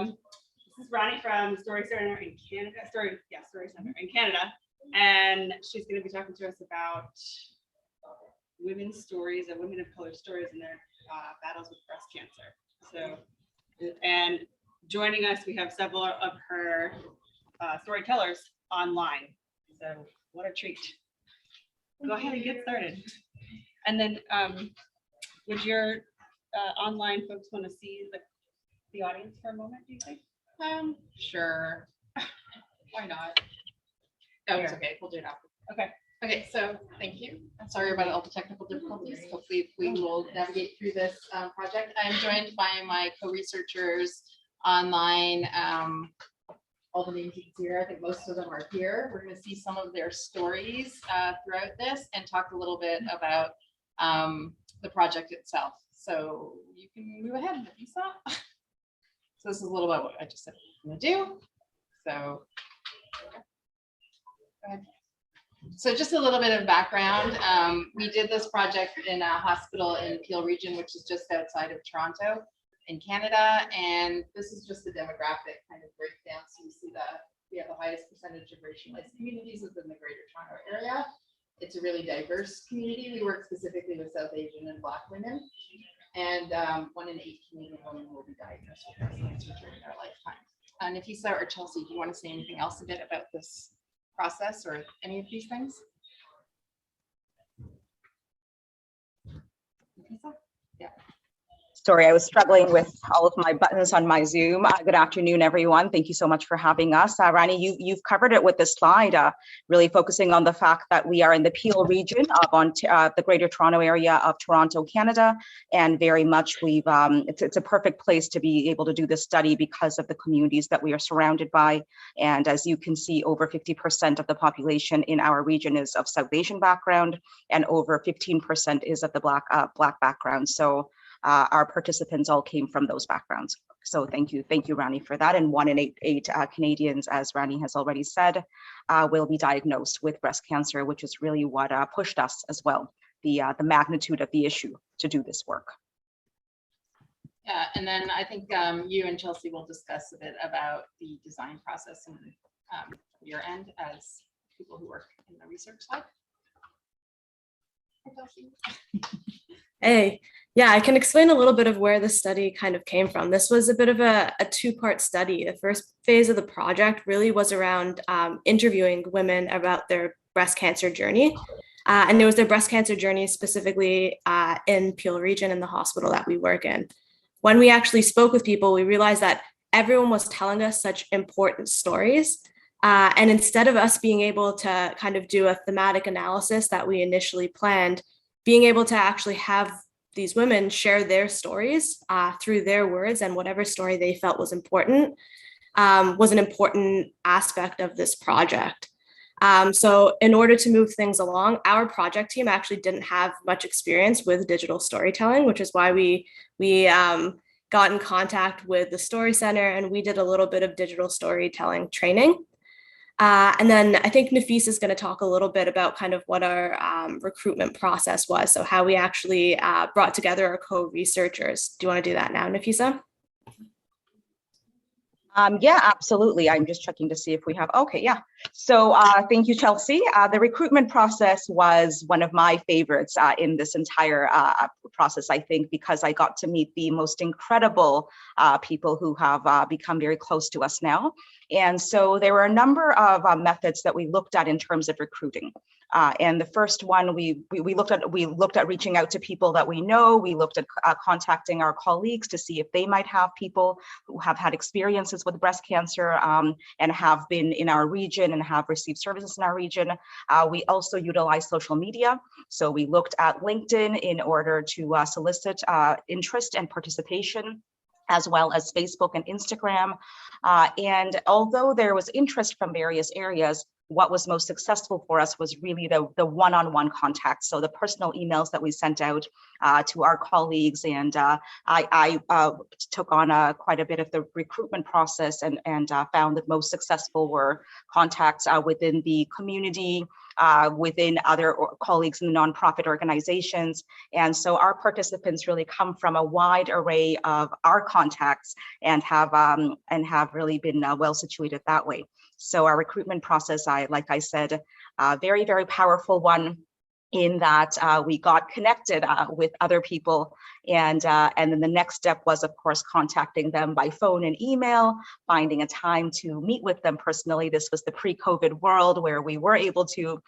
This is Rani from Story Center in Canada. Story Center in Canada, and she's going to be talking to us about women's stories and women of color stories in their battles with breast cancer. So, and joining us, we have several of her storytellers online. So, what a treat! Go ahead and get started. And then, would your online folks want to see the audience for a moment, do you think? Sure. Why not? Oh, it's okay. We'll do it after. Okay. Okay, so thank you. I'm sorry about all the technical difficulties. Hopefully we will navigate through this project. I'm joined by my co-researchers online. All the names you can see here, I think most of them are here. We're going to see some of their stories throughout this and talk a little bit about the project itself. So you can move ahead, Nafeesa. So this is a little bit what I just said I'm going to do. So go ahead. So just a little bit of background. We did this project in a hospital in Peel region, which is just outside of Toronto in Canada. And this is just the demographic kind of breakdown. So you see that we have the highest percentage of racialized communities within the Greater Toronto area. It's a really diverse community. We work specifically with South Asian and Black women. And 1 in 8 Canadian women will be diagnosed with breast cancer during their lifetime. Nafeesa or Chelsea, do you want to say anything else a bit about this process or any of these things? Nafeesa? Yeah. Sorry, I was struggling with all of my buttons on my Zoom. Good afternoon, everyone. Thank you so much for having us. Rani, you've covered it with this slide, really focusing on the fact that we are in the Peel region of the Greater Toronto area of Toronto, Canada, and very much it's a perfect place to be able to do this study because of the communities that we are surrounded by. And as you can see, over 50% of the population in our region is of South Asian background, and over 15% is of the Black background. So our participants all came from those backgrounds. So thank you, Rani, for that. And 1 in 8 Canadians, as Rani has already said, will be diagnosed with breast cancer, which is really what pushed us as well, the magnitude of the issue to do this work. Yeah, and then I think you and Chelsea will discuss a bit about the design process and your end as people who work in the research side. Hi, Chelsea. Hey, yeah, I can explain a little bit of where the study kind of came from. This was a bit of a two-part study. The first phase of the project really was around interviewing women about their breast cancer journey. And it was their breast cancer journey specifically in Peel region in the hospital that we work in. When we actually spoke with people, we realized that everyone was telling us such important stories. And instead of us being able to kind of do a thematic analysis that we initially planned, being able to actually have these women share their stories through their words and whatever story they felt was an important aspect of this project. So in order to move things along, our project team actually didn't have much experience with digital storytelling, which is why we got in contact with the Story Center and we did a little bit of digital storytelling training. And then I think Nafeesa is going to talk a little bit about kind of what our recruitment process was. So how we actually brought together our co-researchers. Do you want to do that now, Nafeesa? Yeah, absolutely. I'm just checking to see if we have, okay, yeah. So thank you, Chelsea. The recruitment process was one of my favorites in this entire process, I think, because I got to meet the most incredible people who have become very close to us now. And so there were a number of methods that we looked at in terms of recruiting. And the first one, we looked at reaching out to people that we know. We looked at contacting our colleagues to see if they might have people who have had experiences with breast cancer and have been in our region and have received services in our region. We also utilized social media. So we looked at LinkedIn in order to solicit interest and participation, as well as Facebook and Instagram. And although there was interest from various areas, what was most successful for us was really the one-on-one contact. So the personal emails that we sent out to our colleagues, and I took on quite a bit of the recruitment process, and found that most successful were contacts within the community, within other colleagues in the nonprofit organizations. And so our participants really come from a wide array of our contacts, and have really been well situated that way. So our recruitment process, like I said, very, very powerful one, in that we got connected with other people, and then the next step was, of course, contacting them by phone and email, finding a time to meet with them personally. This was the pre-COVID world where we were able to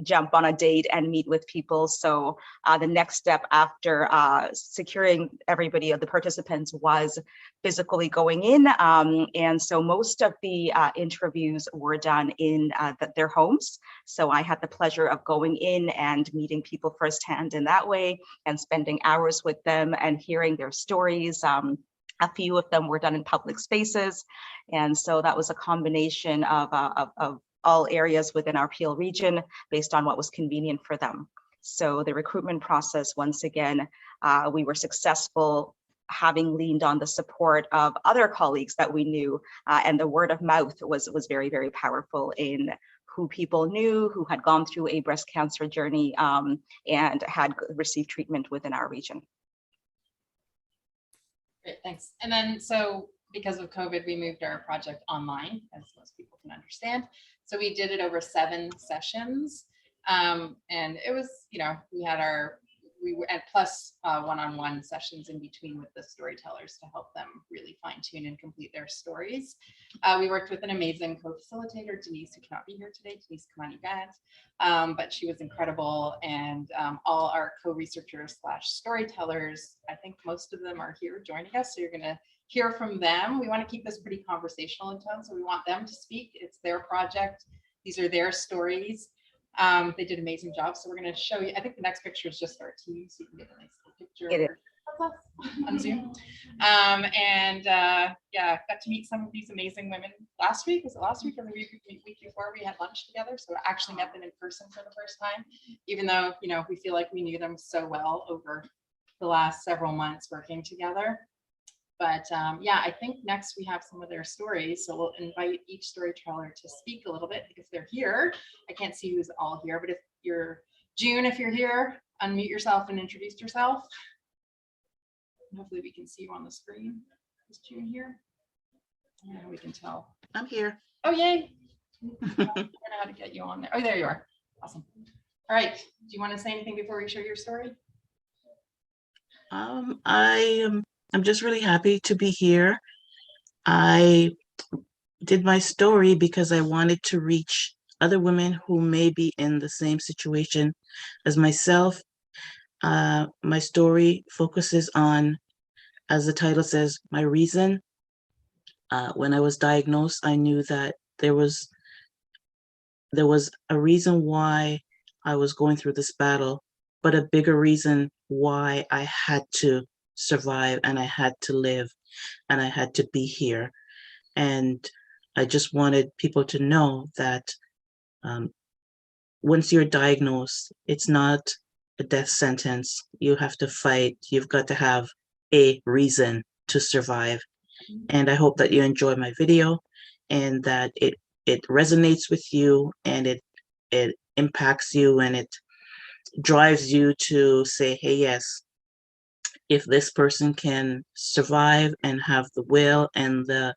jump on a date and meet with people. So the next step after securing everybody of the participants was physically going in, and so most of the interviews were done in their homes. So I had the pleasure of going in and meeting people firsthand in that way, and spending hours with them and hearing their stories. A few of them were done in public spaces, and so that was a combination of all areas within our Peel region based on what was convenient for them. So the recruitment process, once again, we were successful, having leaned on the support of other colleagues that we knew, and the word of mouth was very, very powerful in who people knew who had gone through a breast cancer journey, and had received treatment within our region. Great, thanks. And then, so because of COVID, we moved our project online, as most people can understand. So we did it over 7 sessions, and it was, we were at plus one-on-one sessions in between with the storytellers to help them really fine tune and complete their stories. We worked with an amazing co-facilitator, Denise, who cannot be here today, Denise Kamani-Gant, but she was incredible. And all our co-researchers / storytellers, I think most of them are here joining us. So you're gonna hear from them. We want to keep this pretty conversational in tone. So we want them to speak. It's their project. These are their stories. They did an amazing job. So we're going to show you, I think the next picture is just our team, so you can get a nice little picture of us on Zoom. Yeah, got to meet some of these amazing women last week. Was it last week or the week before? We had lunch together. So I actually met them in person for the first time, even though, we feel like we knew them so well over the last several months working together. But yeah, I think next we have some of their stories. So we'll invite each storyteller to speak a little bit if they're here. I can't see who's all here, but if you're June, if you're here, unmute yourself and introduce yourself. Hopefully we can see you on the screen. Is June here? Yeah, we can tell. I'm here. Oh, yay. I don't know how to get you on there. Oh, there you are. Awesome. All right. Do you want to say anything before we share your story? I'm just really happy to be here. I did my story because I wanted to reach other women who may be in the same situation as myself. My story focuses on, as the title says, my reason. When I was diagnosed, I knew that there was a reason why I was going through this battle, but a bigger reason why I had to survive, and I had to live, and I had to be here. And I just wanted people to know that once you're diagnosed, it's not a death sentence. You have to fight. You've got to have a reason to survive. And I hope that you enjoy my video, and that it resonates with you, and it impacts you, and it drives you to say, hey, yes, if this person can survive and have the will and the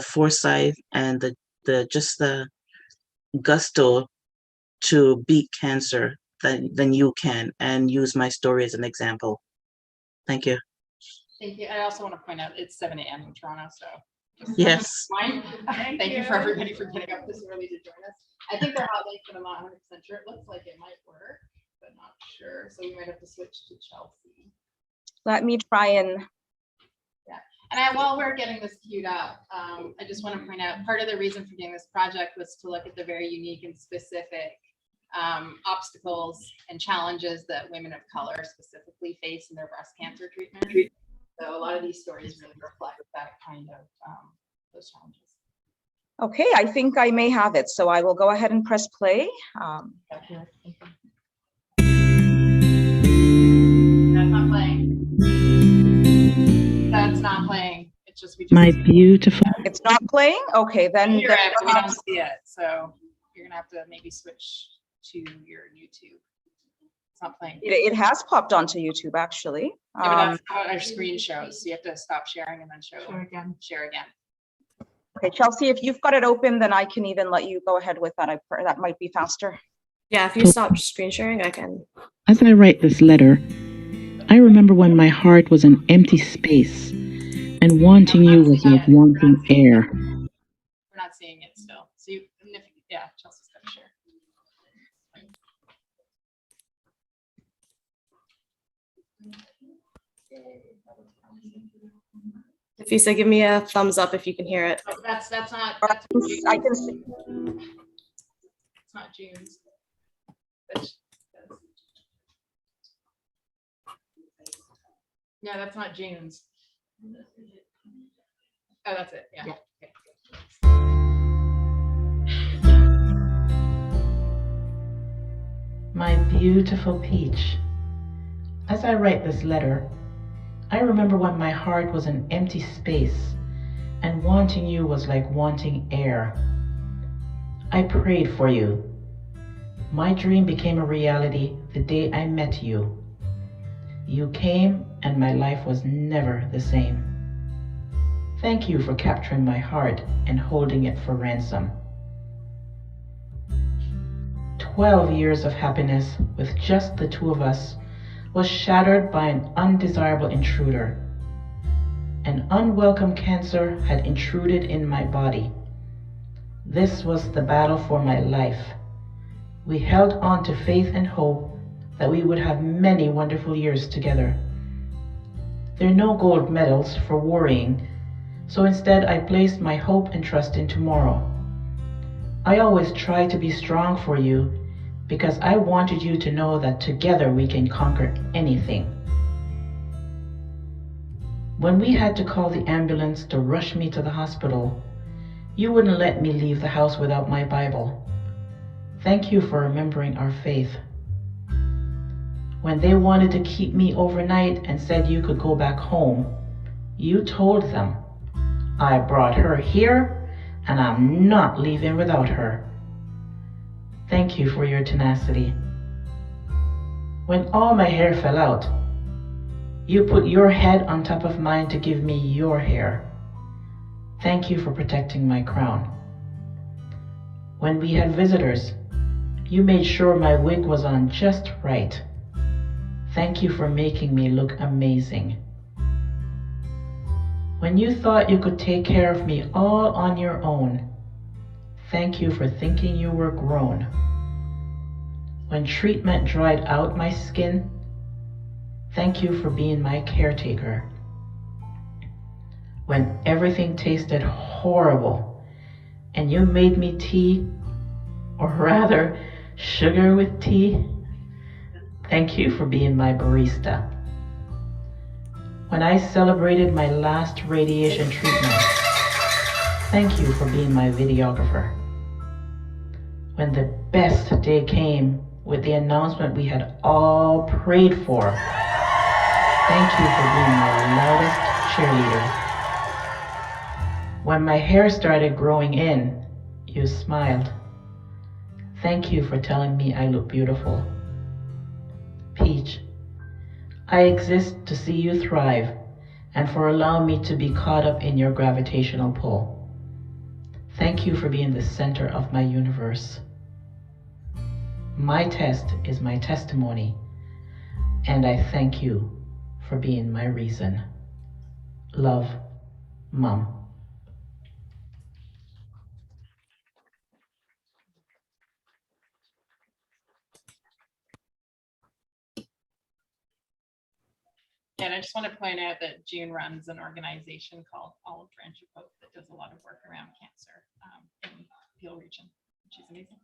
foresight and the gusto to beat cancer, then you can, and use my story as an example. Thank you. Thank you. I also want to point out it's 7 a.m. in Toronto, so Yes. Thank you for everybody for getting up this early to join us. I think they're hot links, but I'm not 100% sure. It looks like it might work, but not sure. So we might have to switch to Chelsea. Let me try and. Yeah, and while we're getting this queued up, I just want to point out part of the reason for doing this project was to look at the very unique and specific obstacles and challenges that women of color specifically face in their breast cancer treatment. So a lot of these stories really reflect that kind of those challenges. Okay, I think I may have it, so I will go ahead and press play. That's not playing. That's not playing. It's just, we just. My beautiful. It's not playing? Okay, then. We hear then it, but we don't perhaps- see it, so you're gonna have to maybe switch to your YouTube. It's not playing. It has popped onto YouTube, actually. Yeah, but that's not what our screen shows, so you have to stop sharing and then share again. Okay, Chelsea, if you've got it open, then I can even let you go ahead with that. That might be faster. Yeah, if you stop screen sharing, I can. As I write this letter, I remember when my heart was an empty space and wanting you was like wanting air. We're not seeing it still. So you, yeah, Chelsea's gonna share. Nafeesa, give me a thumbs up if you can hear it. Oh, that's not. Or That's I can see. It's not June's. No, that's not June's. Oh, that's it. Yeah. Okay. My beautiful Peach, as I write this letter, I remember when my heart was an empty space and wanting you was like wanting air. I prayed for you. My dream became a reality the day I met you. You came and my life was never the same. Thank you for capturing my heart and holding it for ransom. 12 years of happiness with just the two of us was shattered by an undesirable intruder. An unwelcome cancer had intruded in my body. This was the battle for my life. We held on to faith and hope that we would have many wonderful years together. There are no gold medals for worrying, so instead I placed my hope and trust in tomorrow. I always try to be strong for you because I wanted you to know that together we can conquer anything. When we had to call the ambulance to rush me to the hospital, you wouldn't let me leave the house without my Bible. Thank you for remembering our faith. When they wanted to keep me overnight and said you could go back home, you told them, I brought her here and I'm not leaving without her. Thank you for your tenacity. When all my hair fell out, you put your head on top of mine to give me your hair. Thank you for protecting my crown. When we had visitors, you made sure my wig was on just right. Thank you for making me look amazing. When you thought you could take care of me all on your own, thank you for thinking you were grown. When treatment dried out my skin, thank you for being my caretaker. When everything tasted horrible and you made me tea, or rather sugar with tea, thank you for being my barista. When I celebrated my last radiation treatment, thank you for being my videographer. When the best day came with the announcement we had all prayed for, thank you for being my loudest cheerleader. When my hair started growing in, you smiled. Thank you for telling me I look beautiful. Peach, I exist to see you thrive and for allowing me to be caught up in your gravitational pull. Thank you for being the center of my universe. My test is my testimony, and I thank you for being my reason. Love, Mom. And I just want to point out that June runs an organization called Olive Branch of Hope that does a lot of work around cancer in the Peel region, which is amazing.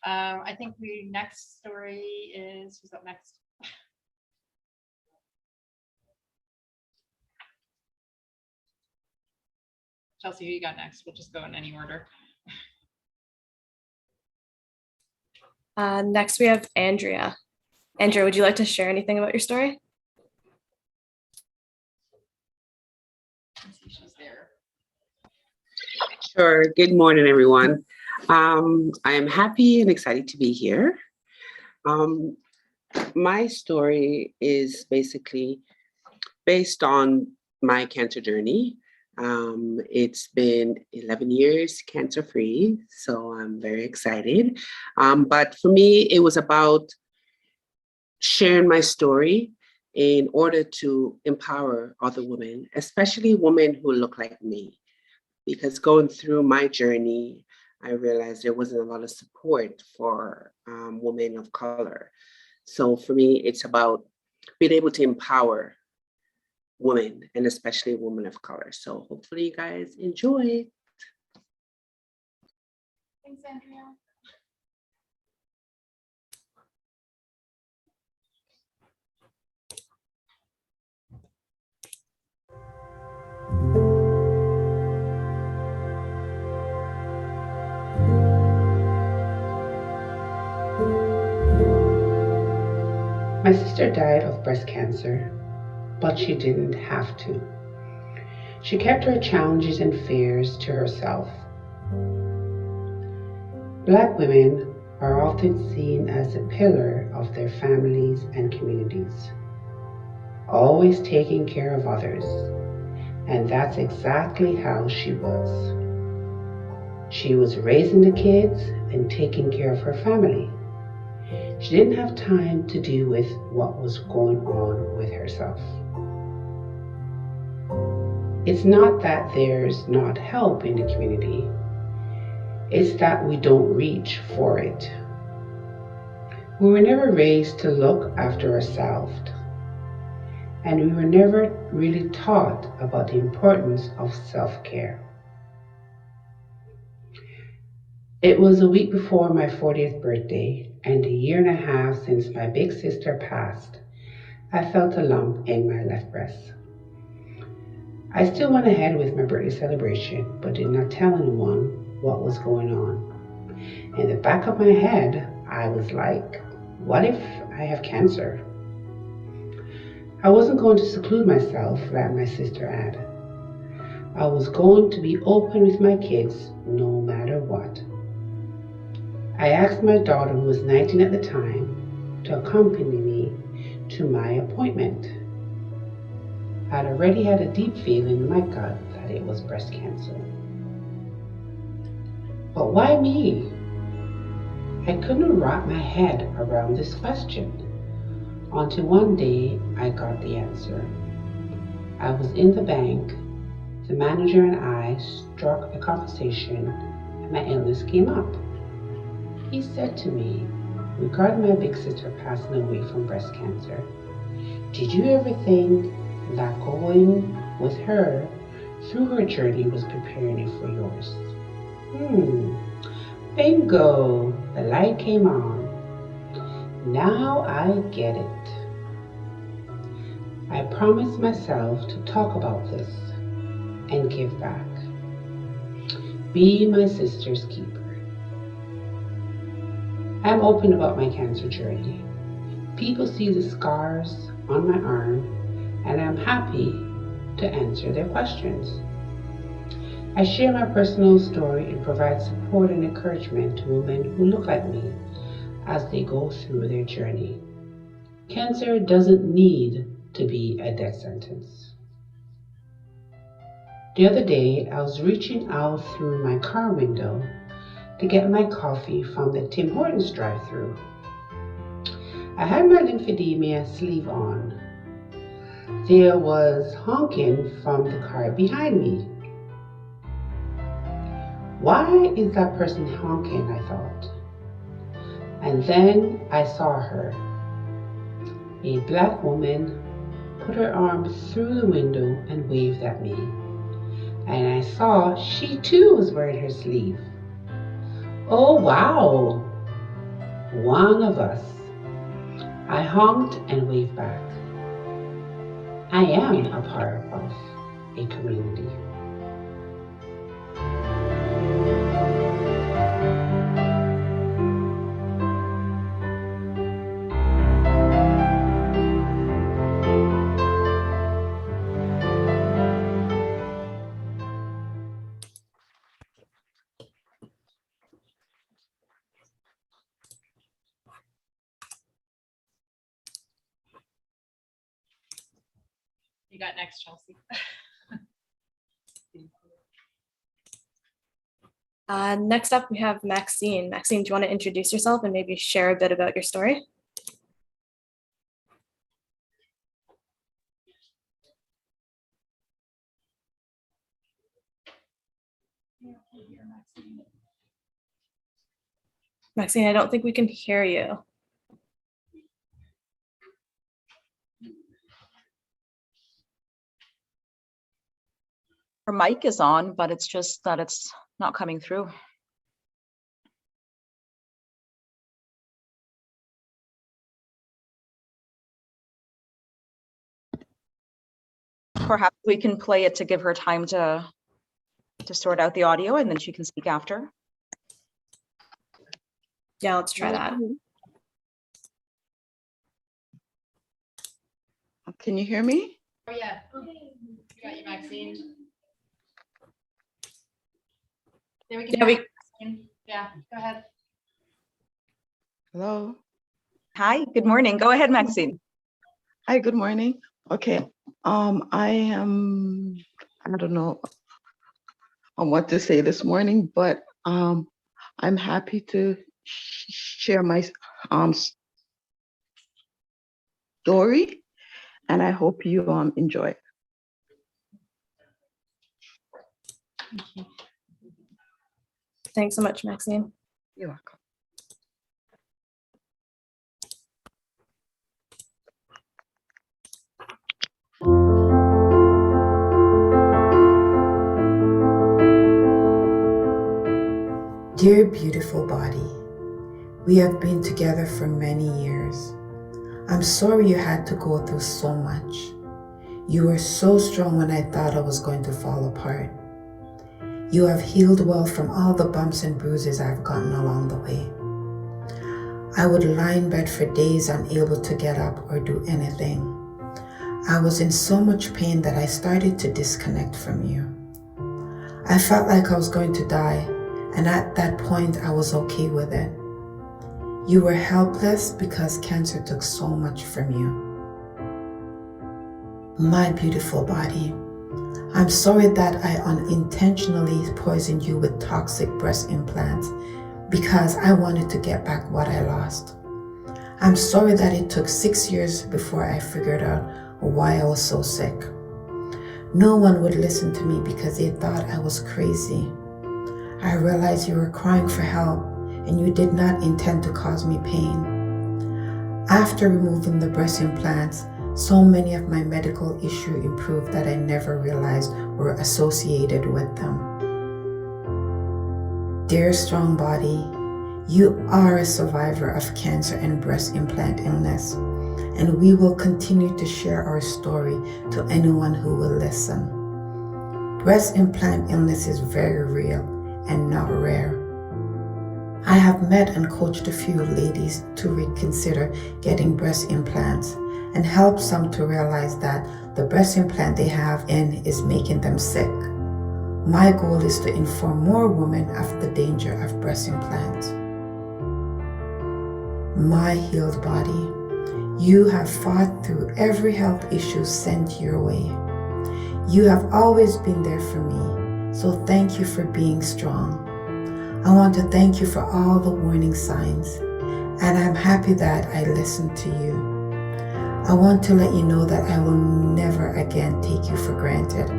I think the next story is, who's up next? Chelsea, who you got next? We'll just go in any order. Next, we have Andrea. Andrea, would you like to share anything about your story? I see she's there. Sure. Good morning, everyone. I am happy and excited to be here. My story is basically based on my cancer journey. It's been 11 years cancer-free, so I'm very excited. But for me, it was about sharing my story in order to empower other women, especially women who look like me. Because going through my journey, I realized there wasn't a lot of support for women of color. So for me, it's about being able to empower women, and especially women of color. So hopefully you guys enjoy. Thanks, Andrea. My sister died of breast cancer, but she didn't have to. She kept her challenges and fears to herself. Black women are often seen as the pillar of their families and communities, always taking care of others, and that's exactly how she was. She was raising the kids and taking care of her family. She didn't have time to deal with what was going on with herself. It's not that there's not help in the community, it's that we don't reach for it. We were never raised to look after ourselves, and we were never really taught about the importance of self-care. It was a week before my 40th birthday and a year and a half since my big sister passed. I felt a lump in my left breast. I still went ahead with my birthday celebration, but did not tell anyone what was going on. In the back of my head, I was like, what if I have cancer? I wasn't going to seclude myself like my sister had. I was going to be open with my kids no matter what. I asked my daughter, who was 19 at the time, to accompany me to my appointment. I'd already had a deep feeling in my gut that it was breast cancer. But why me? I couldn't wrap my head around this question until one day I got the answer. I was in the bank, the manager and I struck a conversation, and my illness came up. He said to me, regarding my big sister passing away from breast cancer, did you ever think that going with her through her journey was preparing you for yours? Bingo! The light came on. Now I get it. I promised myself to talk about this and give back. Be my sister's keeper. I'm open about my cancer journey. People see the scars on my arm, and I'm happy to answer their questions. I share my personal story and provide support and encouragement to women who look like me as they go through their journey. Cancer doesn't need to be a death sentence. The other day, I was reaching out through my car window to get my coffee from the Tim Hortons drive-thru. I had my lymphedema sleeve on. There was honking from the car behind me. Why is that person honking, I thought. And then I saw her. A black woman put her arm through the window and waved at me. And I saw she too was wearing her sleeve. Oh wow, one of us. I honked and waved back. I am a part of a community. You got next, Chelsea. Next up, we have Maxine. Maxine, do you want to introduce yourself and maybe share a bit about your story? Maxine, I don't think we can hear you. Her mic is on, but it's just that it's not coming through. Perhaps we can play it to give her time to sort out the audio, and then she can speak after. Yeah, let's try that. Can you hear me? Oh, yeah. You got you, Maxine. Yeah, we can Yeah, hear you, Maxine. Yeah, go ahead. Hello. Hi, good morning. Go ahead, Maxine. Hi, good morning. Okay. I don't know on what to say this morning, but I'm happy to share my story, and I hope you enjoy it. Thanks so much, Maxine. You're welcome. Dear beautiful body, we have been together for many years. I'm sorry you had to go through so much. You were so strong when I thought I was going to fall apart. You have healed well from all the bumps and bruises I've gotten along the way. I would lie in bed for days unable to get up or do anything. I was in so much pain that I started to disconnect from you. I felt like I was going to die, and at that point I was okay with it. You were helpless because cancer took so much from you. My beautiful body, I'm sorry that I unintentionally poisoned you with toxic breast implants because I wanted to get back what I lost. I'm sorry that it took 6 years before I figured out why I was so sick. No one would listen to me because they thought I was crazy. I realized you were crying for help and you did not intend to cause me pain. After removing the breast implants, so many of my medical issues improved that I never realized were associated with them. Dear strong body, you are a survivor of cancer and breast implant illness, and we will continue to share our story to anyone who will listen. Breast implant illness is very real and not rare. I have met and coached a few ladies to reconsider getting breast implants and help some to realize that the breast implant they have in is making them sick. My goal is to inform more women of the danger of breast implants. My healed body, you have fought through every health issue sent your way. You have always been there for me, so thank you for being strong. I want to thank you for all the warning signs, and I'm happy that I listened to you. I want to let you know that I will never again take you for granted.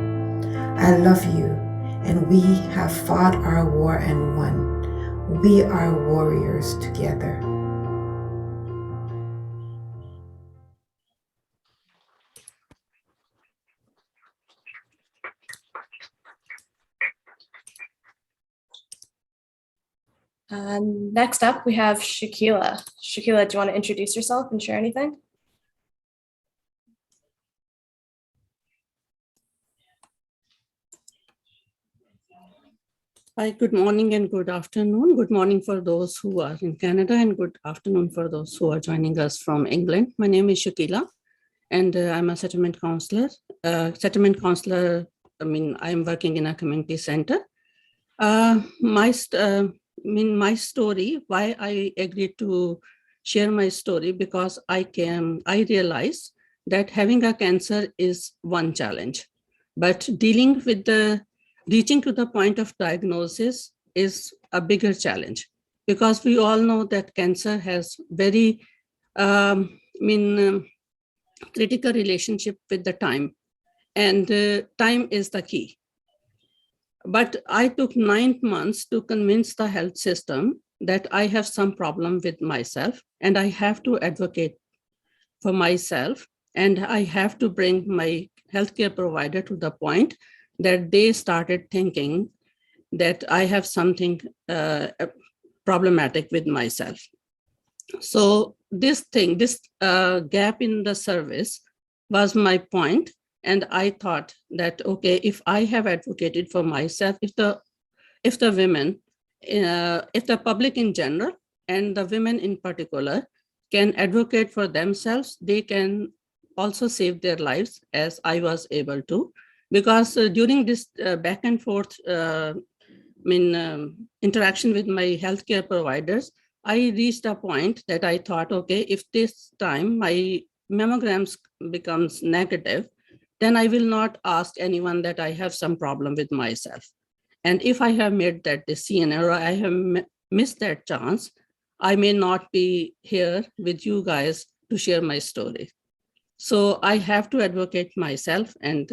I love you, and we have fought our war and won. We are warriors together. Next up, we have Shakila. Shakila, do you want to introduce yourself and share anything? Hi, good morning and good afternoon. Good morning for those who are in Canada and good afternoon for those who are joining us from England. My name is Shakila and I'm a settlement counselor. I'm working in a community center. My story, why I agreed to share my story, because I realized that having a cancer is one challenge, but dealing with reaching to the point of diagnosis is a bigger challenge, because we all know that cancer has very critical relationship with the time, and time is the key. But I took 9 months to convince the health system that I have some problem with myself and I have to advocate for myself, and I have to bring my healthcare provider to the point that they started thinking that I have something problematic with myself. So this gap in the service was my point. And I thought that, okay, if I have advocated for myself, if the women, if the public in general and the women in particular can advocate for themselves, they can also save their lives, as I was able to. Because during this back and forth interaction with my healthcare providers, I reached a point that I thought, okay, if this time my mammograms becomes negative, then I will not ask anyone that I have some problem with myself. And if I have made that decision or I have missed that chance, I may not be here with you guys to share my story. So I have to advocate myself, and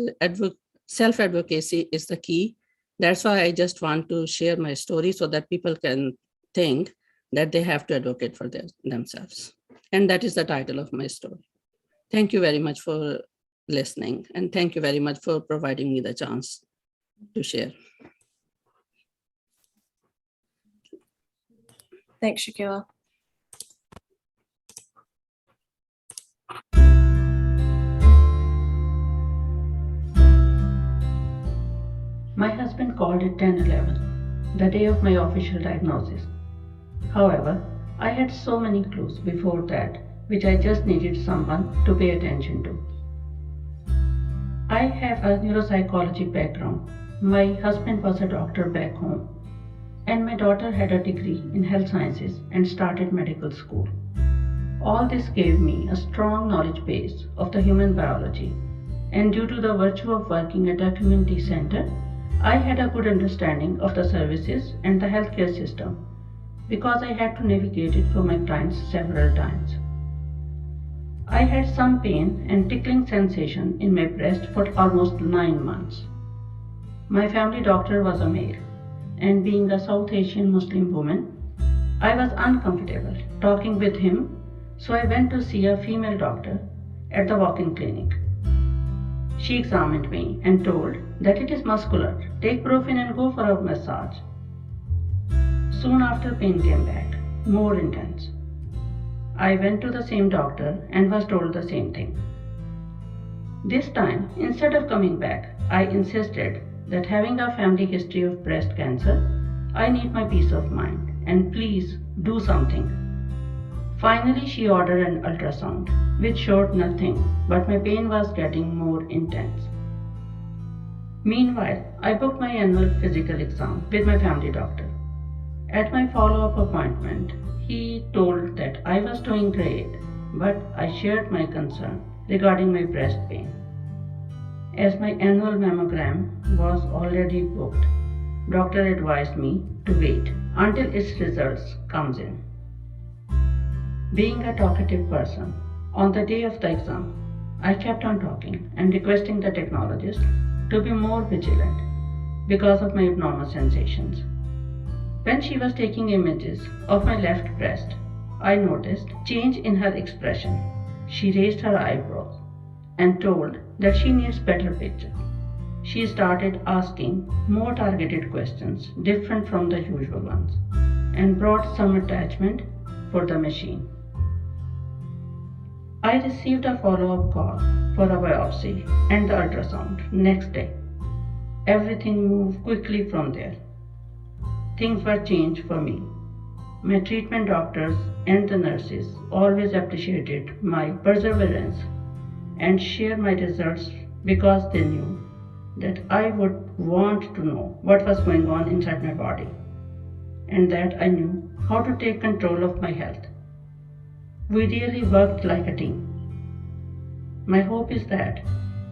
self-advocacy is the key. That's why I just want to share my story so that people can think that they have to advocate for themselves. And that is the title of my story. Thank you very much for listening. And thank you very much for providing me the chance to share. Thanks, Shakila. My husband called at 10:11, the day of my official diagnosis. However, I had so many clues before that which I just needed someone to pay attention to. I have a neuropsychology background. My husband was a doctor back home, and my daughter had a degree in health sciences and started medical school. All this gave me a strong knowledge base of the human biology, and due to the virtue of working at a community center, I had a good understanding of the services and the healthcare system because I had to navigate it for my clients several times. I had some pain and tickling sensation in my breast for almost 9 months. My family doctor was a male, and being a South Asian Muslim woman, I was uncomfortable talking with him, so I went to see a female doctor at the walk-in clinic. She examined me and told that it is muscular, take Brufen and go for a massage. Soon after, pain came back, more intense. I went to the same doctor and was told the same thing. This time, instead of coming back, I insisted that having a family history of breast cancer, I need my peace of mind and please do something. Finally, she ordered an ultrasound, which showed nothing, but my pain was getting more intense. Meanwhile, I booked my annual physical exam with my family doctor. At my follow-up appointment, he told that I was doing great, but I shared my concern regarding my breast pain. As my annual mammogram was already booked, doctor advised me to wait until its results comes in. Being a talkative person, on the day of the exam, I kept on talking and requesting the technologist to be more vigilant because of my abnormal sensations. When she was taking images of my left breast, I noticed change in her expression. She raised her eyebrows and told that she needs better picture. She started asking more targeted questions different from the usual ones and brought some attachment for the machine. I received a follow-up call for a biopsy and the ultrasound next day. Everything moved quickly from there. Things were changed for me. My treatment doctors and the nurses always appreciated my perseverance and shared my results because they knew that I would want to know what was going on inside my body and that I knew how to take control of my health. We really worked like a team. My hope is that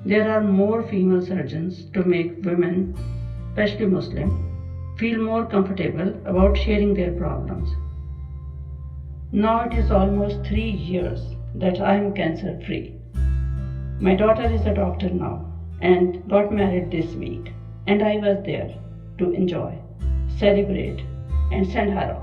there are more female surgeons to make women, especially Muslim, feel more comfortable about sharing their problems. Now it is almost 3 years that I am cancer free. My daughter is a doctor now and got married this week, and I was there to enjoy, celebrate, and send her off.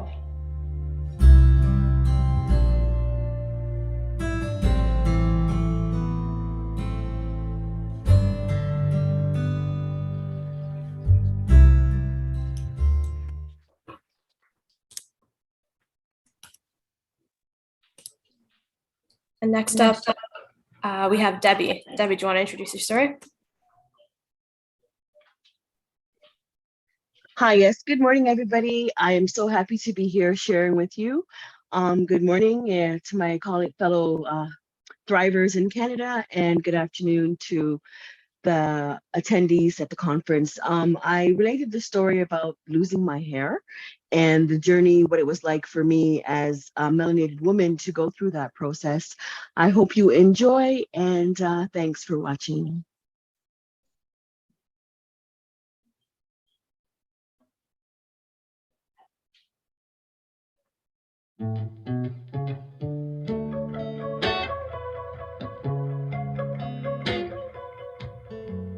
And next up, we have Debbie. Debbie, do you want to introduce your story? Hi, yes. Good morning, everybody. I am so happy to be here sharing with you. Good morning to my fellow thrivers in Canada, and good afternoon to the attendees at the conference. I related the story about losing my hair and the journey, what it was like for me as a melanated woman to go through that process. I hope you enjoy, and thanks for watching.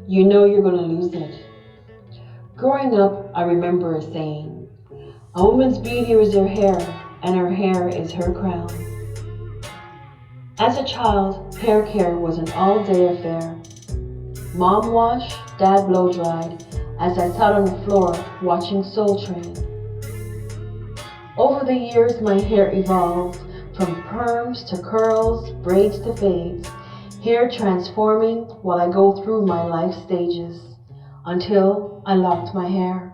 You know you're going to lose it. Growing up, I remember a saying, a woman's beauty is her hair, and her hair is her crown. As a child, hair care was an all-day affair. Mom washed, dad blow-dried, as I sat on the floor watching Soul Train. Over the years, my hair evolved from perms to curls, braids to fades, hair transforming while I go through my life stages, until I locked my hair.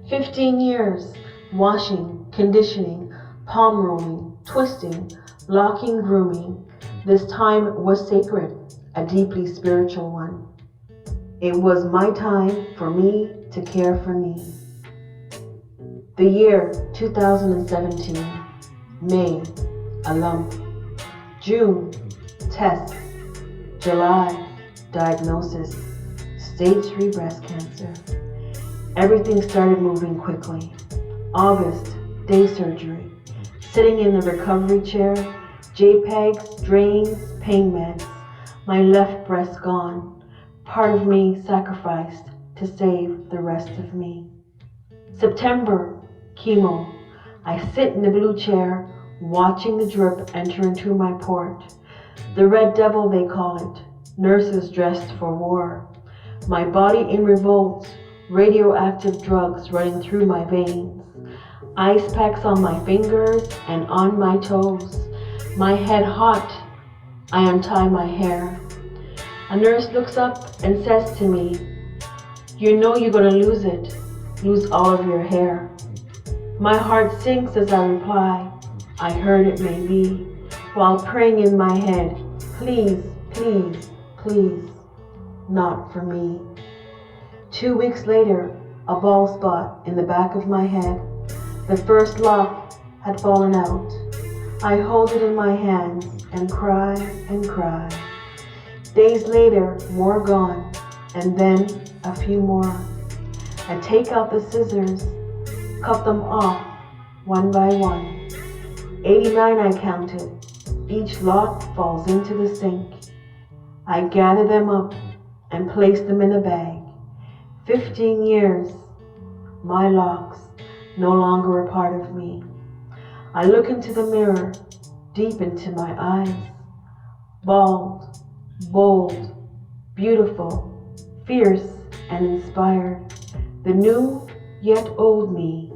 15 years, washing, conditioning, palm rolling, twisting, locking, grooming. This time was sacred, a deeply spiritual one. It was my time for me to care for me. The year 2017, May, a lump. June, test. July, diagnosis, stage 3 breast cancer. Everything started moving quickly. August, day surgery. Sitting in the recovery chair, JPEGs, drains, pain meds. My left breast gone. Part of me sacrificed to save the rest of me. September, chemo. I sit in the blue chair, watching the drip enter into my port. The red devil, they call it. Nurses dressed for war. My body in revolt, radioactive drugs running through my veins. Ice packs on my fingers and on my toes. My head hot. I untie my hair. A nurse looks up and says to me, "You know you're gonna lose it. Lose all of your hair." My heart sinks as I reply, "I heard it may be," while praying in my head, "Please, please, please, not for me." 2 weeks later, a bald spot in the back of my head. The first lock had fallen out. I hold it in my hands and cry and cry. Days later, more gone, and then a few more. I take out the scissors, cut them off one by one. 89 I counted. Each lock falls into the sink. I gather them up and place them in a bag. 15 years, my locks no longer a part of me. I look into the mirror, deep into my eyes. Bald, bold, beautiful, fierce, and inspired. The new yet old me.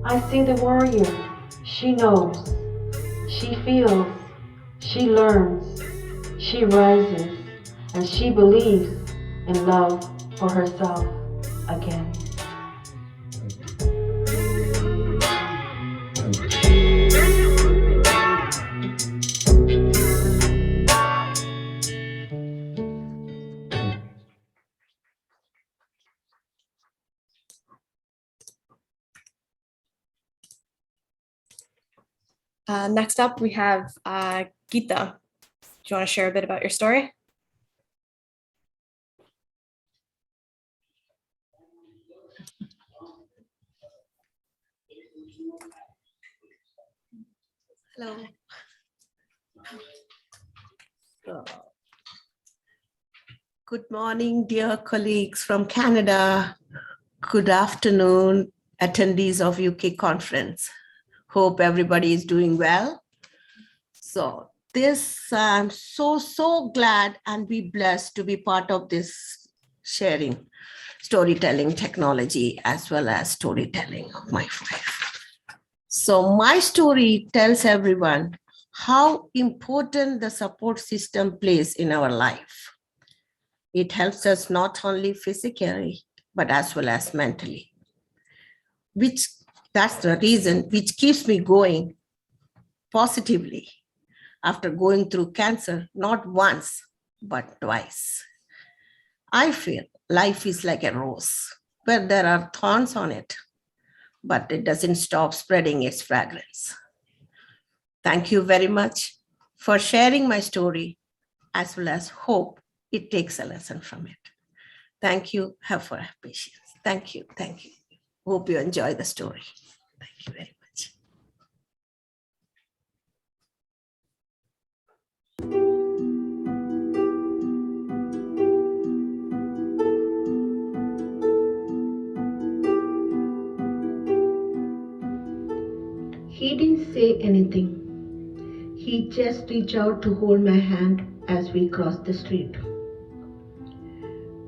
I see the warrior. She knows. She feels. She learns. She rises. And she believes in love for herself again. Next up, we have Geeta. Do you want to share a bit about your story? Hello. Good morning, dear colleagues from Canada. Good afternoon, attendees of UK conference. Hope everybody is doing well. So I'm so glad and be blessed to be part of this sharing storytelling technology as well as storytelling of my life. So my story tells everyone how important the support system plays in our life. It helps us not only physically, but as well as mentally, that's the reason which keeps me going positively after going through cancer, not once, but twice. I feel life is like a rose where there are thorns on it, but it doesn't stop spreading its fragrance. Thank you very much for sharing my story, as well as hope it takes a lesson from it. Thank you. Have patience. Thank you. Thank you. Hope you enjoy the story. Thank you very much. He didn't say anything. He just reached out to hold my hand as we crossed the street.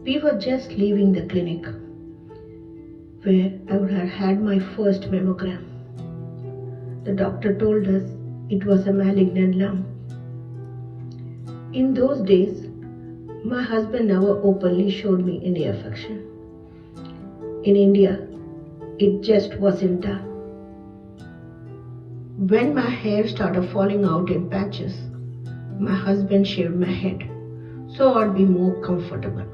We were just leaving the clinic where I would have had my first mammogram. The doctor told us it was a malignant lump. In those days, my husband never openly showed me any affection. In India, it just wasn't done. When my hair started falling out in patches, my husband shaved my head so I'd be more comfortable.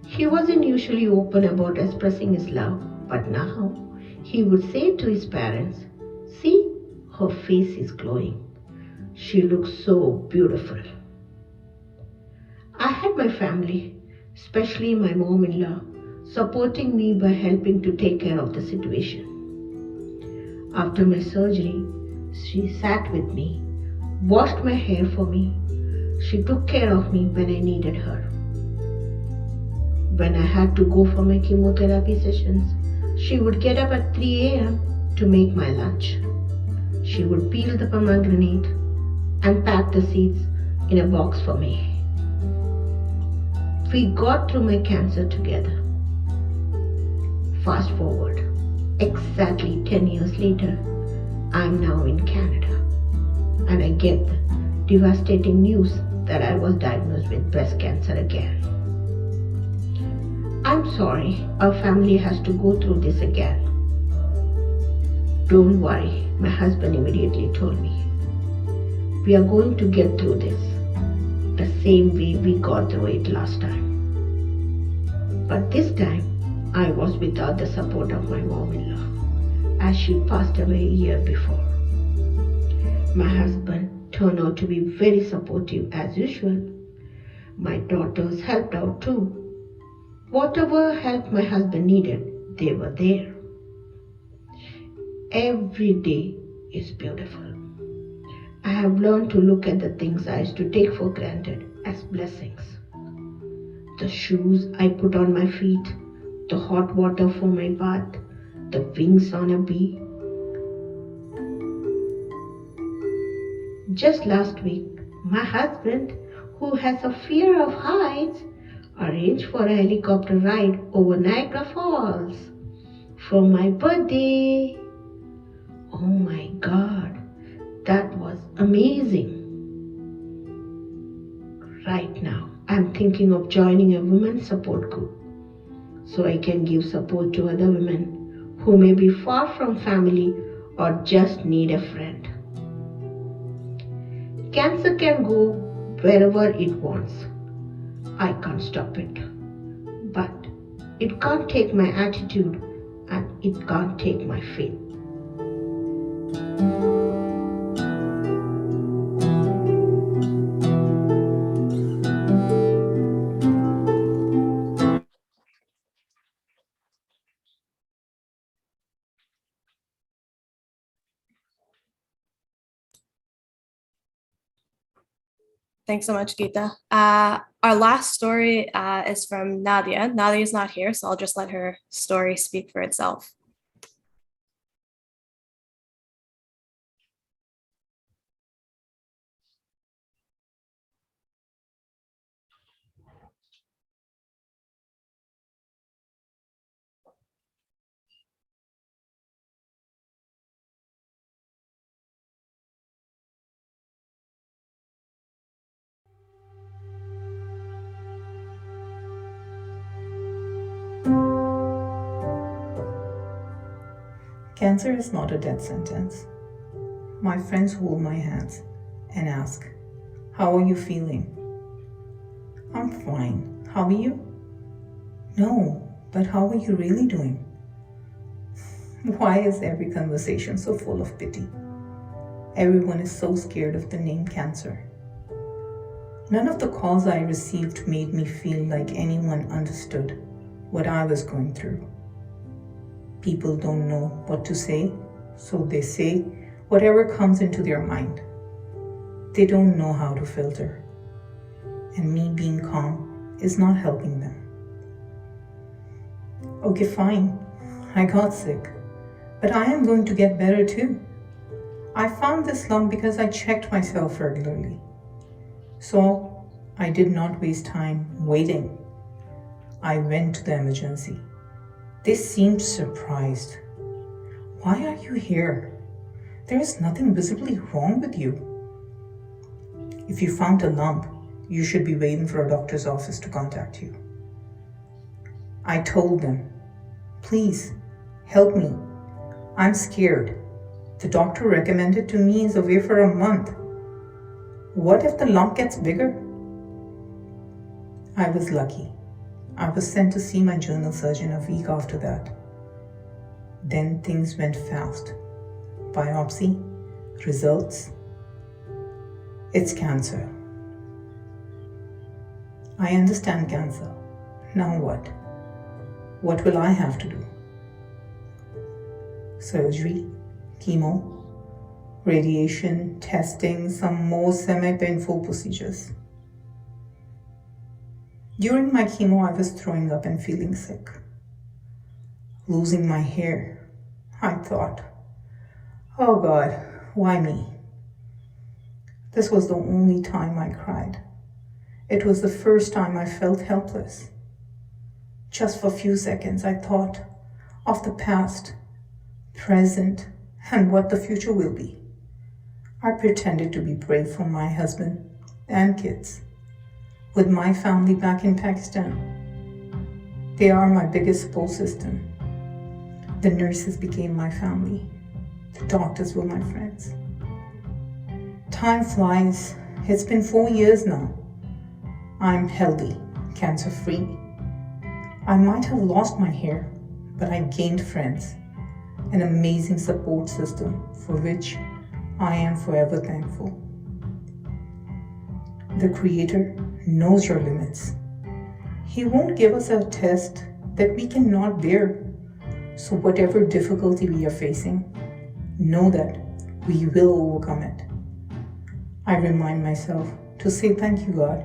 He wasn't usually open about expressing his love, but now he would say to his parents, "See, her face is glowing. She looks so beautiful." I had my family, especially my mom-in-law, supporting me by helping to take care of the situation. After my surgery, she sat with me, washed my hair for me. She took care of me when I needed her. When I had to go for my chemotherapy sessions, she would get up at 3 a.m. to make my lunch. She would peel the pomegranate and pack the seeds in a box for me. We got through my cancer together. Fast forward, exactly 10 years later, I'm now in Canada, and I get the devastating news that I was diagnosed with breast cancer again. I'm sorry, our family has to go through this again. Don't worry, my husband immediately told me. We are going to get through this the same way we got through it last time. But this time, I was without the support of my mom-in-law, as she passed away a year before. My husband turned out to be very supportive as usual. My daughters helped out too. Whatever help my husband needed, they were there. Every day is beautiful. I have learned to look at the things I used to take for granted as blessings. The shoes I put on my feet, the hot water for my bath, the wings on a bee. Just last week, my husband, who has a fear of heights, arranged for a helicopter ride over Niagara Falls for my birthday. Oh my God, that was amazing. Right now, I'm thinking of joining a women's support group so I can give support to other women who may be far from family or just need a friend. Cancer can go wherever it wants. I can't stop it. But it can't take my attitude and it can't take my faith. Thanks so much, Geeta. Our last story is from Nadia. Nadia is not here, so I'll just let her story speak for itself. Cancer is not a death sentence. My friends hold my hands and ask, "How are you feeling?" "I'm fine. How are you?" "No, but how are you really doing?" Why is every conversation so full of pity? Everyone is so scared of the name cancer. None of the calls I received made me feel like anyone understood what I was going through. People don't know what to say, so they say whatever comes into their mind. They don't know how to filter. And me being calm is not helping them. Okay, fine. I got sick. But I am going to get better too. I found this lump because I checked myself regularly. So I did not waste time waiting. I went to the emergency. They seemed surprised. "Why are you here? There is nothing visibly wrong with you. If you found a lump, you should be waiting for a doctor's office to contact you." I told them, "Please, help me. I'm scared. The doctor recommended to me is away for a month. What if the lump gets bigger?" I was lucky. I was sent to see my general surgeon a week after that. Then things went fast. Biopsy, results. It's cancer. I understand cancer. Now what? What will I have to do? Surgery, chemo, radiation, testing, some more semi-painful procedures. During my chemo, I was throwing up and feeling sick. Losing my hair. I thought, "Oh God, why me?" This was the only time I cried. It was the first time I felt helpless. Just for a few seconds, I thought of the past, present, and what the future will be. I pretended to be brave for my husband and kids. With my family back in Pakistan, they are my biggest support system. The nurses became my family. The doctors were my friends. Time flies. It's been 4 years now. I'm healthy, cancer-free. I might have lost my hair, but I gained friends, an amazing support system for which I am forever thankful. The Creator knows your limits. He won't give us a test that we cannot bear. So whatever difficulty we are facing, know that we will overcome it. I remind myself to say thank you, God,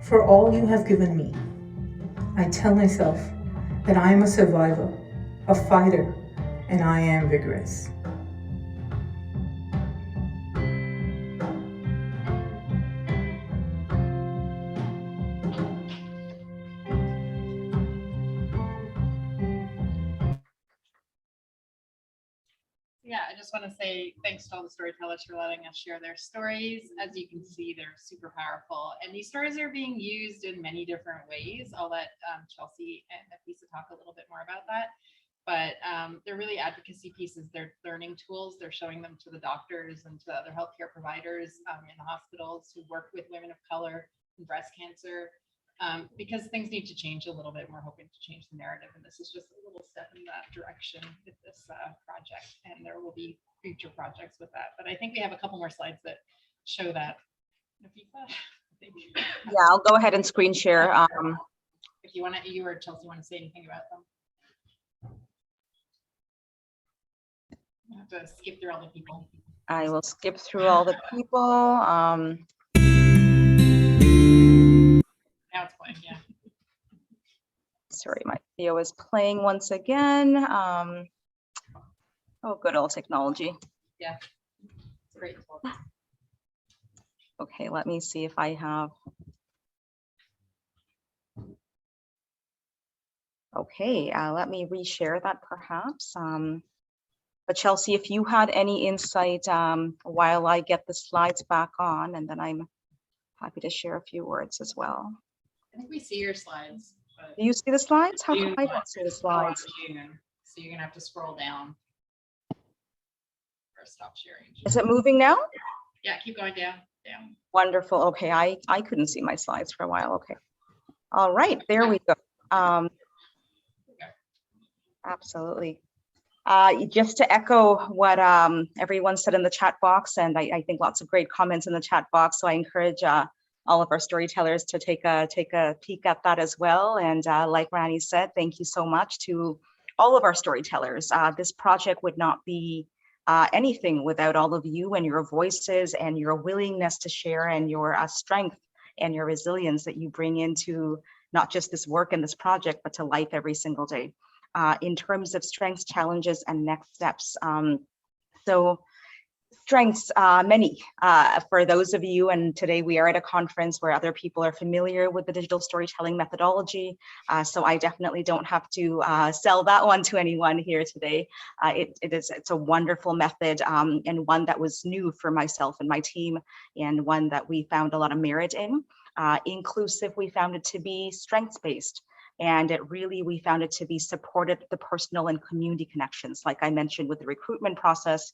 for all you have given me. I tell myself that I am a survivor, a fighter, and I am vigorous. Yeah, I just want to say thanks to all the storytellers for letting us share their stories. As you can see, they're super powerful. And these stories are being used in many different ways. I'll let Chelsea and Nafeesa talk a little bit more about that. But they're really advocacy pieces. They're learning tools. They're showing them to the doctors and to other healthcare providers in the hospitals who work with women of color and breast cancer. Because things need to change a little bit. We're hoping to change the narrative, and this is just a little step in that direction with this project, and there will be future projects with that. But I think we have a couple more slides that show that. Nafeesa, Yeah, I'll go ahead and screen share. If you want to, you or Chelsea want to say anything about them. I have to skip through all the people. I will skip through all the people. Now it's playing, yeah. Sorry, my video is playing once again. Oh, good old technology. Yeah. It's great. Okay, let me see if I have. Okay, let me reshare that perhaps. But Chelsea, if you had any insight while I get the slides back on, and then I'm happy to share a few words as well. I think we see your slides. But Do you see the slides? How come June I one. don't see the Oh, on slides? June. So you're gonna have to scroll down. Or stop sharing. Is it moving now? Yeah, keep going down, down. Wonderful. Okay, I couldn't see my slides for a while. Okay. All right, there we go. Absolutely. Just to echo what everyone said in the chat box, and I think lots of great comments in the chat box. So I encourage all of our storytellers to take a peek at that as well. And like Rani said, thank you so much to all of our storytellers. This project would not be anything without all of you and your voices and your willingness to share and your strength and your resilience that you bring into not just this work and this project, but to life every single day. In terms of strengths, challenges, and next steps. So strengths, many for those of you, and today we are at a conference where other people are familiar with the digital storytelling methodology. So I definitely don't have to sell that one to anyone here today. It's a wonderful method and one that was new for myself and my team, and one that we found a lot of merit in. Inclusive, we found it to be strengths-based. And we found it to be supported the personal and community connections. Like I mentioned with the recruitment process,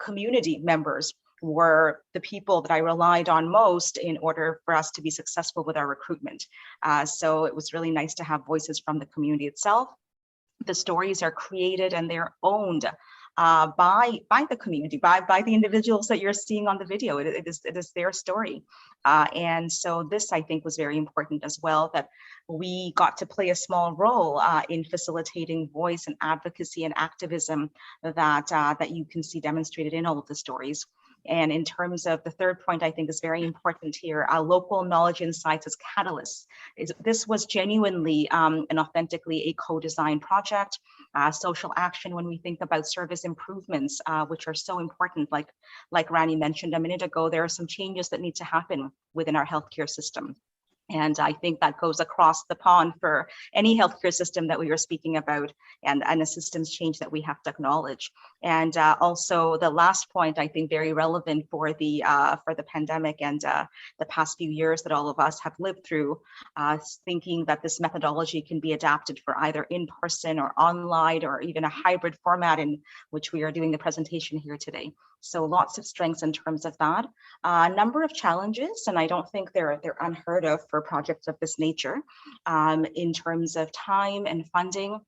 community members were the people that I relied on most in order for us to be successful with our recruitment. So it was really nice to have voices from the community itself. The stories are created and they're owned by the community, by the individuals that you're seeing on the video. It is their story. And so this, I think, was very important as well, that we got to play a small role in facilitating voice and advocacy and activism that you can see demonstrated in all of the stories. And in terms of the third point, I think is very important here, local knowledge insights as catalysts. This was genuinely and authentically a co-design project. Social action, when we think about service improvements, which are so important, like Rani mentioned a minute ago, there are some changes that need to happen within our healthcare system. And I think that goes across the pond for any healthcare system that we were speaking about, and a systems change that we have to acknowledge. And also the last point, I think very relevant for the pandemic and the past few years that all of us have lived through, thinking that this methodology can be adapted for either in person or online or even a hybrid format in which we are doing the presentation here today. So lots of strengths in terms of that. A number of challenges, and I don't think they're unheard of for projects of this nature, in terms of time and funding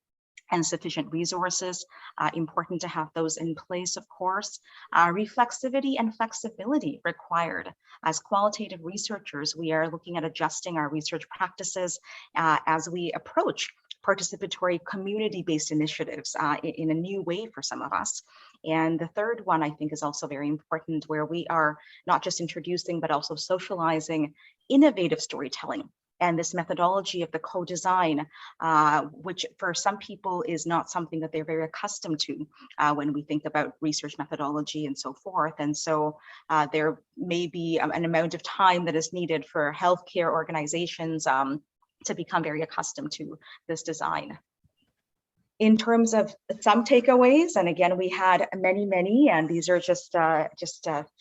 and sufficient resources. Important to have those in place, of course. Reflexivity and flexibility required. As qualitative researchers, we are looking at adjusting our research practices as we approach participatory community-based initiatives in a new way for some of us. And the third one, I think, is also very important, where we are not just introducing, but also socializing innovative storytelling. And this methodology of the co-design, which for some people is not something that they're very accustomed to when we think about research methodology and so forth. And so there may be an amount of time that is needed for healthcare organizations to become very accustomed to this design. In terms of some takeaways, and again, we had many, and these are just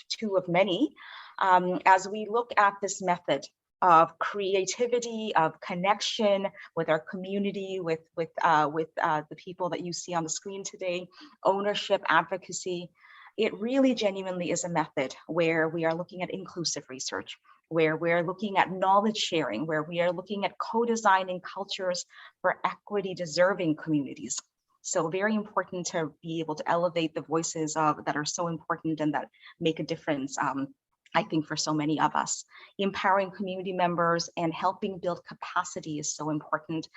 two of many. As we look at this method of creativity, of connection with our community, with the people that you see on the screen today, ownership, advocacy, it really genuinely is a method where we are looking at inclusive research, where we're looking at knowledge sharing, where we are looking at co-designing cultures for equity deserving communities. So very important to be able to elevate the voices that are so important and that make a difference, I think, for so many of us. Empowering community members and helping build capacity is so important,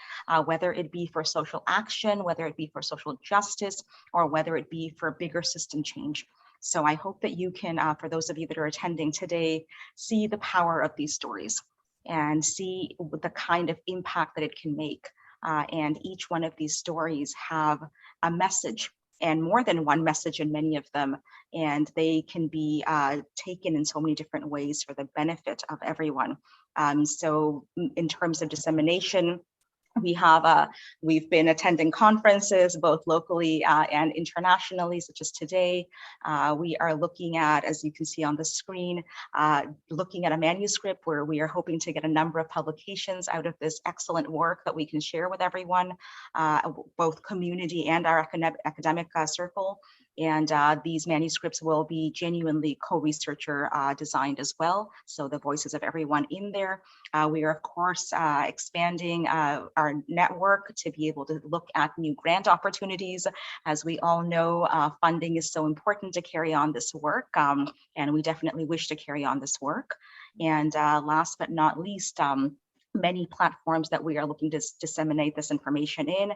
whether it be for social action, whether it be for social justice, or whether it be for bigger system change. So I hope that you can, for those of you that are attending today, see the power of these stories. and see the kind of impact that it can make. And each one of these stories have a message, and more than one message in many of them, and they can be taken in so many different ways for the benefit of everyone. So in terms of dissemination, we've been attending conferences both locally and internationally, such as today. We are looking at, as you can see on the screen, looking at a manuscript where we are hoping to get a number of publications out of this excellent work that we can share with everyone, both community and our academic circle. And these manuscripts will be genuinely co-researcher designed as well. So the voices of everyone in there. We are, of course, expanding our network to be able to look at new grant opportunities. As we all know, funding is so important to carry on this work, and we definitely wish to carry on this work. And last but not least, many platforms that we are looking to disseminate this information in.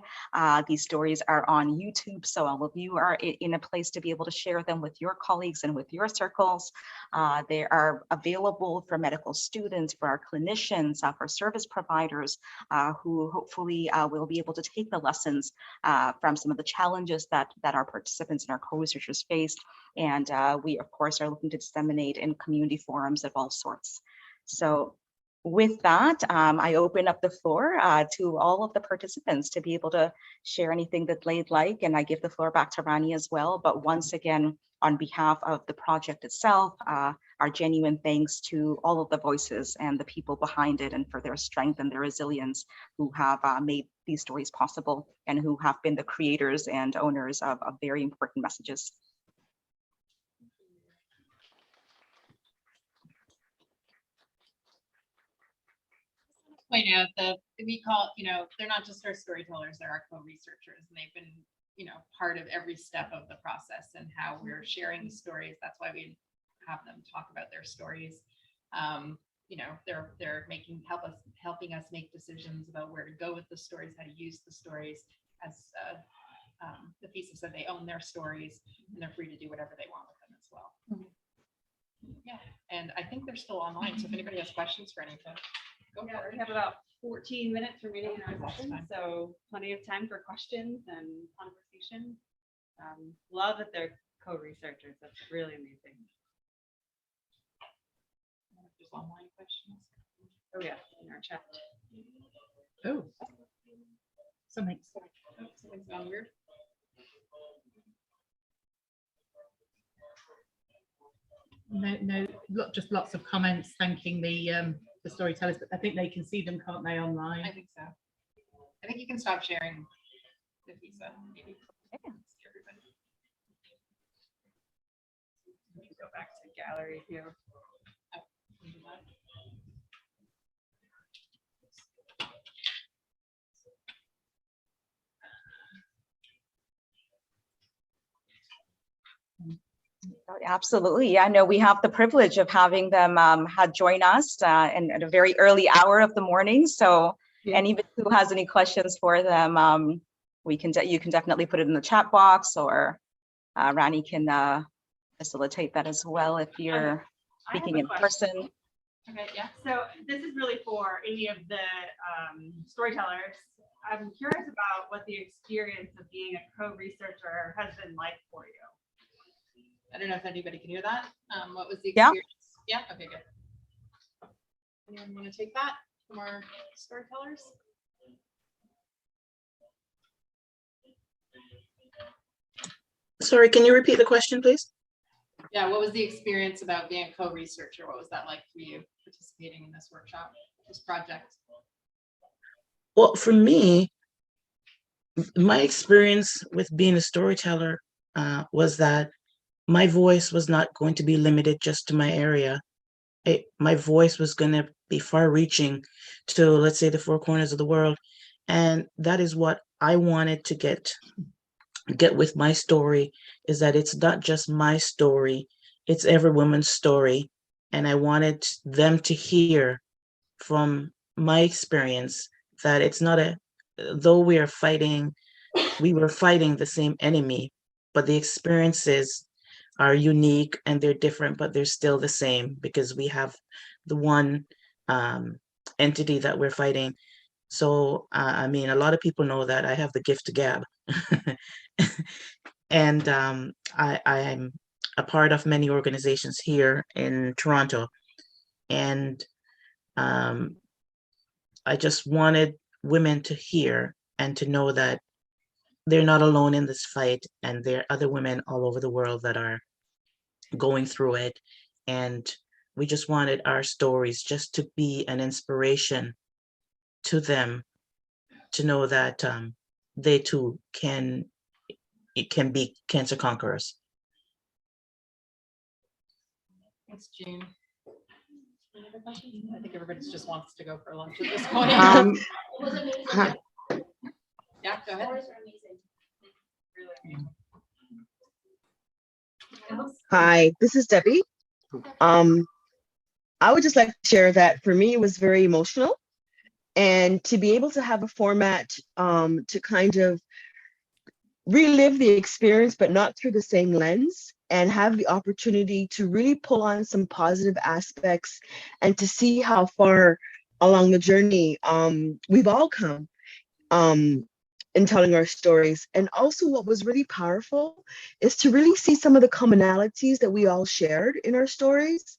These stories are on YouTube, so all of you are in a place to be able to share them with your colleagues and with your circles. They are available for medical students, for our clinicians, for service providers who hopefully will be able to take the lessons from some of the challenges that our participants and our co-researchers faced. And we, of course, are looking to disseminate in community forums of all sorts. So with that, I open up the floor to all of the participants to be able to share anything that they'd like, and I give the floor back to Rani as well. But once again, on behalf of the project itself, our genuine thanks to all of the voices and the people behind it, and for their strength and their resilience, who have made these stories possible and who have been the creators and owners of very important messages. Point out that we call, they're not just our storytellers, they're our co-researchers, and they've been, part of every step of the process and how we're sharing the stories. That's why we have them talk about their stories. They're helping us make decisions about where to go with the stories, how to use the stories. As Nafeesa said, they own their stories and they're free to do whatever they want with them as well. Yeah, and I think they're still online, so if anybody has questions for anything. Yeah, we have about 14 minutes remaining in our session, so plenty of time for questions and conversation. Love that they're co-researchers. That's really amazing. There's online questions. Oh yeah, in our chat. Oh, something's gone weird. No, just lots of comments thanking the storytellers, but I think they can see them, can't they, online? I think so. I think you can stop sharing, Nafeesa. Maybe. Yeah. Go back to gallery view. Oh, Absolutely. Yeah, no, we have the privilege of having them join us and at a very early hour of the morning. So anybody who has any questions for them, you can definitely put it in the chat box, or Rani can facilitate that as well if you're speaking in person. Okay, yeah. So this is really for any of the storytellers. I'm curious about what the experience of being a co-researcher has been like for you. I don't know if anybody can hear that. What was the experience? Yeah. Okay, good. Anyone want to take that from our storytellers? Sorry, can you repeat the question, please? Yeah, what was the experience about being a co-researcher? What was that like for you, participating in this workshop, this project? Well, for me, my experience with being a storyteller was that my voice was not going to be limited just to my area. My voice was going to be far reaching to, let's say, the four corners of the world. And that is what I wanted to get with my story, is that it's not just my story, it's every woman's story. And I wanted them to hear from my experience that it's not though we were fighting the same enemy, but the experiences are unique and they're different, but they're still the same, because we have the one entity that we're fighting. So, I mean, a lot of people know that I have the gift to gab. And I'm a part of many organizations here in Toronto. And I just wanted women to hear and to know that they're not alone in this fight, and there are other women all over the world that are going through it. And we just wanted our stories just to be an inspiration to them, to know that they too can be cancer conquerors. Thanks, Jean. Any other questions? I think everybody just wants to go for lunch at this point. Yeah, go ahead. Hi, this is Debbie. I would just like to share that for me, it was very emotional. And to be able to have a format to kind of relive the experience, but not through the same lens, and have the opportunity to really pull on some positive aspects and to see how far along the journey we've all come in telling our stories. And also what was really powerful is to really see some of the commonalities that we all shared in our stories,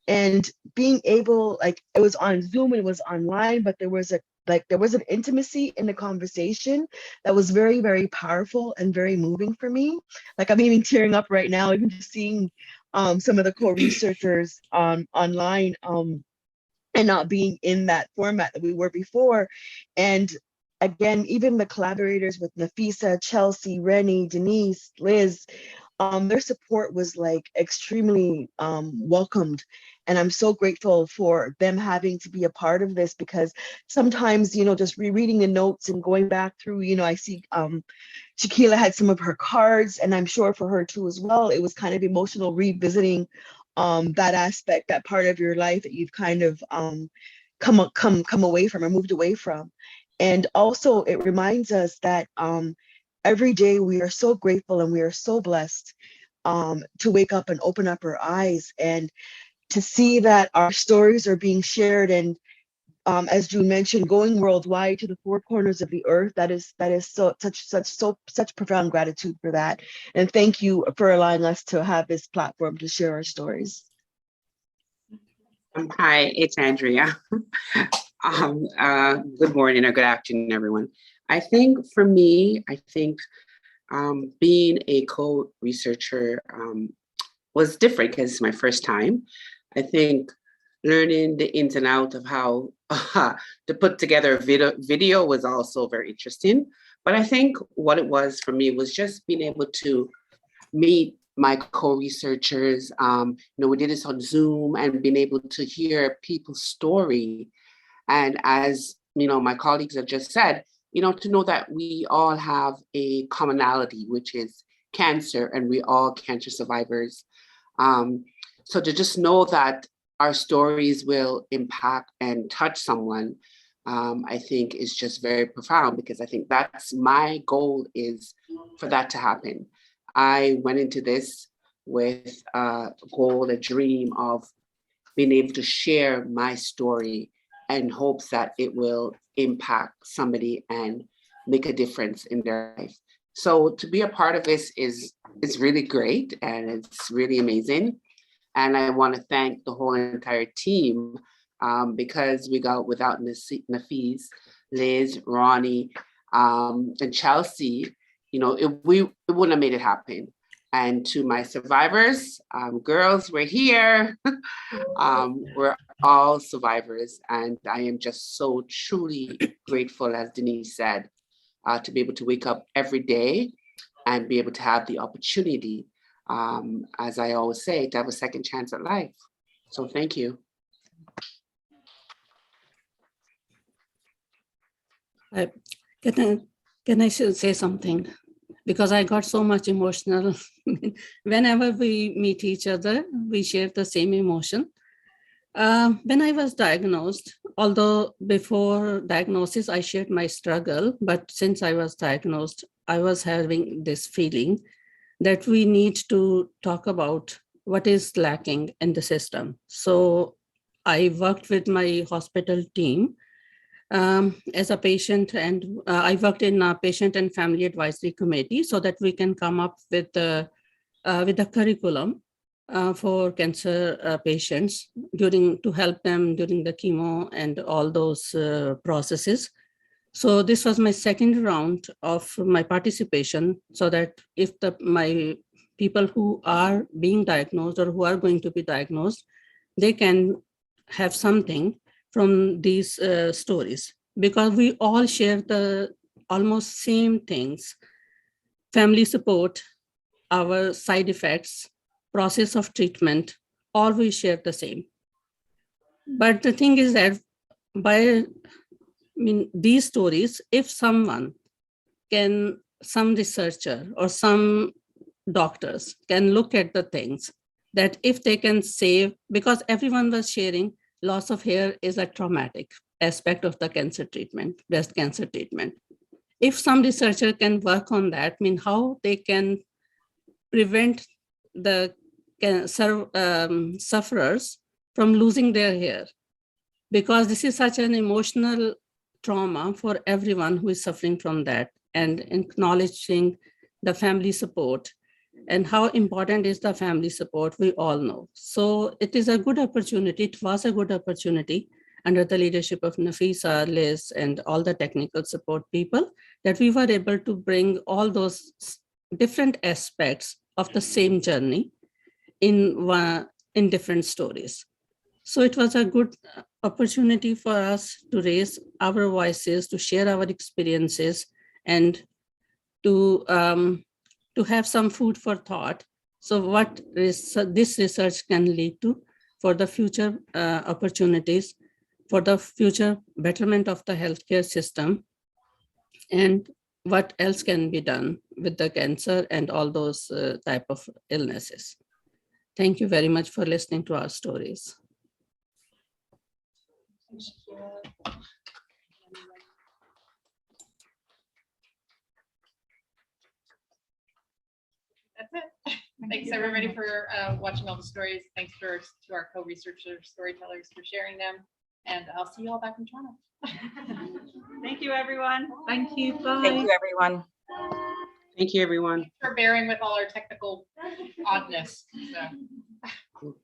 and being able, like, it was on Zoom and it was online, but there was an intimacy in the conversation that was very, very powerful and very moving for me. Like, I'm even tearing up right now, even just seeing some of the co-researchers online and not being in that format that we were before. And again, even the collaborators with Nafeesa, Chelsea, Rani, Denise, Liz, their support was like extremely welcomed. And I'm so grateful for them having to be a part of this, because sometimes, just rereading the notes and going back through, I see Shaquila had some of her cards, and I'm sure for her too as well, it was kind of emotional revisiting that aspect, that part of your life that you've kind of come away from or moved away from. And also it reminds us that every day we are so grateful and we are so blessed to wake up and open up our eyes and to see that our stories are being shared, and as June mentioned, going worldwide to the four corners of the earth. That is such profound gratitude for that. And thank you for allowing us to have this platform to share our stories. Hi, it's Andrea. Good morning or good afternoon, everyone. I think for me, being a co-researcher was different because it's my first time. I think learning the ins and outs of how to put together a video was also very interesting. But I think what it was for me was just being able to meet my co-researchers. We did this on Zoom, and being able to hear people's story. And as my colleagues have just said, to know that we all have a commonality, which is cancer, and we all cancer survivors. So to just know that our stories will impact and touch someone, I think is just very profound, because I think that's my goal, is for that to happen. I went into this with a goal, a dream of being able to share my story and hopes that it will impact somebody and make a difference in their life. So to be a part of this is really great, and it's really amazing. And I want to thank the whole entire team, because without Nafeesa, Liz, Rani, and Chelsea, it wouldn't have made it happen. And to my survivors, girls, we're here. We're all survivors. And I am just so truly grateful, as Denise said, to be able to wake up every day and be able to have the opportunity, as I always say, to have a second chance at life. So thank you. Can I say something? Because I got so much emotional. Whenever we meet each other, we share the same emotion. When I was diagnosed, although before diagnosis, I shared my struggle, but since I was diagnosed, I was having this feeling that we need to talk about what is lacking in the system. So I worked with my hospital team as a patient, and I worked in a patient and family advisory committee so that we can come up with a curriculum for cancer patients to help them during the chemo and all those processes. So this was my second round of my participation, so that if my people who are being diagnosed or who are going to be diagnosed, they can have something from these stories, because we all share the almost same things: family support, our side effects, process of treatment, all we share the same. But the thing is that these stories, if some researcher or some doctors can look at the things that if they can save, because everyone was sharing loss of hair is a traumatic aspect of the cancer treatment, breast cancer treatment. If some researcher can work on that, how they can prevent the sufferers from losing their hair, because this is such an emotional trauma for everyone who is suffering from that, and acknowledging the family support and how important is the family support, we all know. So it is a good opportunity. It was a good opportunity under the leadership of Nafeesa, Liz, and all the technical support people, that we were able to bring all those different aspects of the same journey in different stories. So it was a good opportunity for us to raise our voices, to share our experiences, and to have some food for thought. So what this research can lead to for the future opportunities, for the future betterment of the healthcare system, and what else can be done with the cancer and all those type of illnesses. Thank you very much for listening to our stories. That's it. Thanks everybody for watching all the stories. Thanks to our co-researchers, storytellers for sharing them. And I'll see you all back in Toronto. Thank you, everyone. Thank you. Bye. Thank you, everyone. Thank you, everyone. Thanks for bearing with all our technical oddness. So.